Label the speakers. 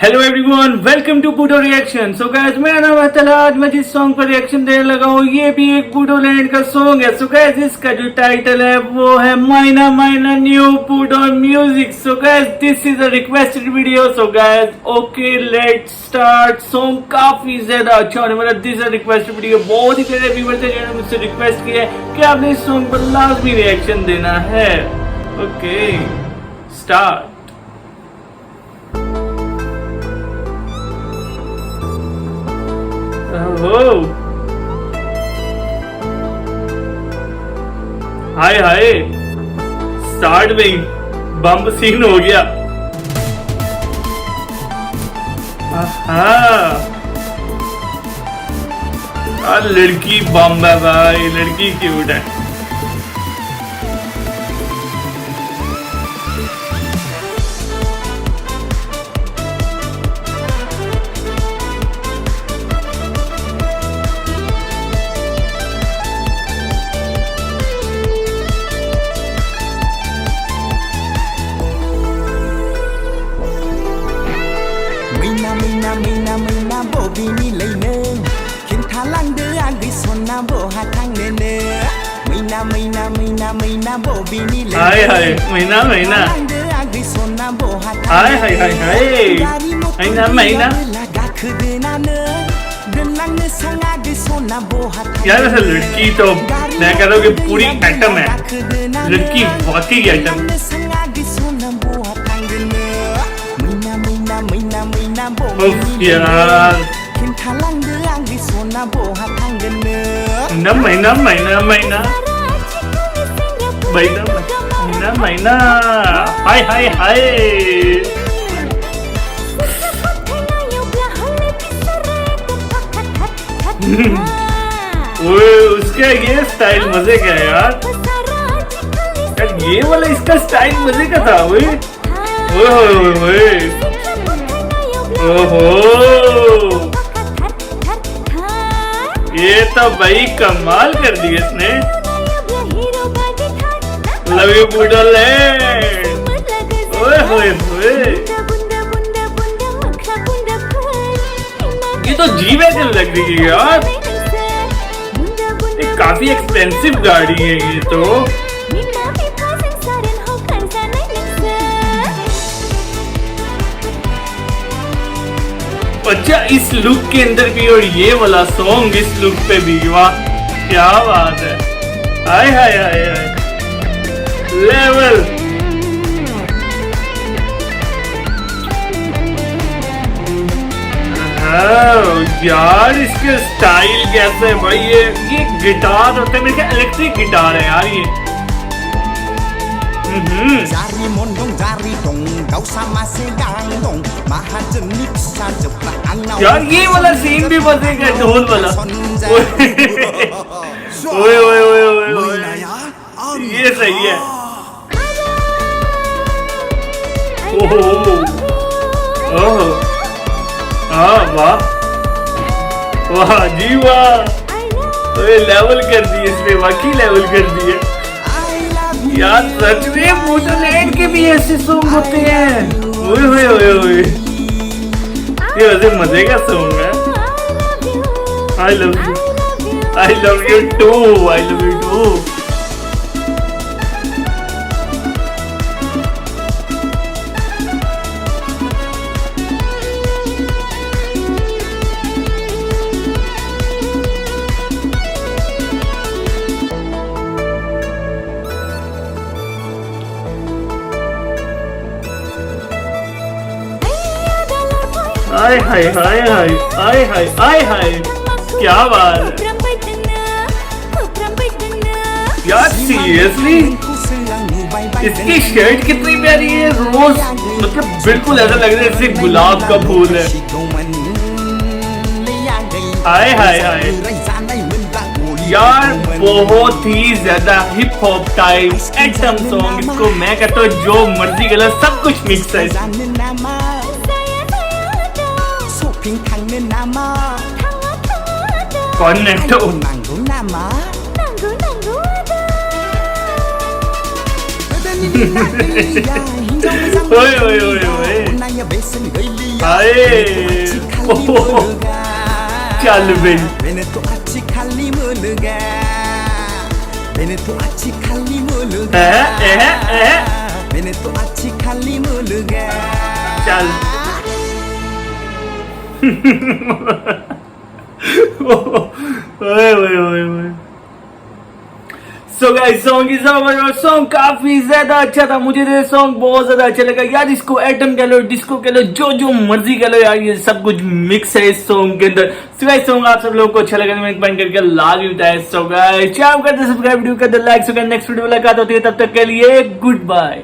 Speaker 1: Hello everyone, welcome to Bodo reaction. So guys, मेरा नाम है तला। आज मैं जिस सॉन्ग पर रिएक्शन देने लगा हूँ ये भी एक बूडो लैंड का सॉन्ग है। सो गाइस, इसका जो टाइटल है वो है माइना माइना new Bodo music. So guys, this is a requested video. So guys, okay let's start. Song काफी ज्यादा अच्छा होने वाला। This is a requested video. बहुत ही प्यारे व्यूअर्स हैं जिन्होंने मुझसे रिक्वेस्ट किया है कि आपने इस सॉन्ग पर लाजमी रिएक्शन देना है। Okay start. हाय हाय, स्टार्ट में ही बम सीन हो गया। लड़की बम है भाई, लड़की क्यूट है।
Speaker 2: Mina bobini leine kintalang de agi sonna boha thang ne ne Mina bobini leine
Speaker 1: हाय हाय महीना महीना
Speaker 2: agi sonna boha
Speaker 1: हाय हाय हाय हाय महीना महीना।
Speaker 2: laga khudena ne denang ne sanga agi sonna boha
Speaker 1: यार वैसे लड़की तो मैं कह रहा हूँ कि पूरी आइटम है। लड़की वाकई आइटम। यार महीना महीना महीना महीना महीना हाय हाय हाय। उसके ये स्टाइल मजे का है यार। ये वाला इसका स्टाइल मजे का था। ओहो, ये तो भाई कमाल कर दिया इसने। Love you Bodoland. ओए होए होए, ये तो जी-वैगन लग रही है यार। ये काफी एक्सपेंसिव गाड़ी है ये तो। अच्छा, इस लुक के अंदर भी और ये वाला सॉन्ग इस लुक पे भी, वाह क्या बात है। हाय हाय हाय हाय, लेवल। यार इसके स्टाइल कैसे है भाई। ये गिटार होता है मेरे ख्याल, इलेक्ट्रिक गिटार है यार ये। यार ये वाला सीन भी मजे का, ढोल वाला। ओए ओए ओए ओए ओए, ये सही है। ओहो ओहो, हाँ वाह वाह जी वाह। ओए लेवल कर दिए इसने, वाकई लेवल कर दिए यार। सच में बूडो लैंड के भी ऐसे सॉन्ग होते हैं। ओए ओए ओए ओए, ये वैसे मजे का सॉन्ग है। I love you too, I love you too. हाय हाय हाय हाय हाय हाय हाय हाय, क्या बात है यार। सीरियसली इसकी शर्ट कितनी प्यारी है। रोज मतलब बिल्कुल ऐसा लग रहा है जैसे गुलाब का फूल है। हाय हाय हाय यार, बहुत ही ज्यादा hip hop type atom song. इसको मैं कहता हूँ जो मर्जी गलत सब कुछ मिक्स है। कौन है तो ओए ओए ओए ओए हाय चल बे
Speaker 2: बेने तो अच्छी खाली मुलगा बेने तो अच्छी खाली मुलगा बेने तो अच्छी खाली मुलगा
Speaker 1: चल ओए ओए ओए ओए so guys song is over और सॉन्ग काफी ज्यादा अच्छा था। मुझे ये सॉन्ग बहुत ज्यादा अच्छा लगा यार। इसको एटम कह लो, डिस्को कह लो, जो जो मर्जी कह लो यार, ये सब कुछ मिक्स है इस सॉन्ग के अंदर। सो गाइस सॉन्ग आप सब लोगों को अच्छा लगा तो मैं कमेंट करके लाइक बताएं। सो गाइस चैनल कर दे सब्सक्राइब, वीडियो कर they like. So guys next video मुलाकात होती है, तब तक के लिए गुड बाय।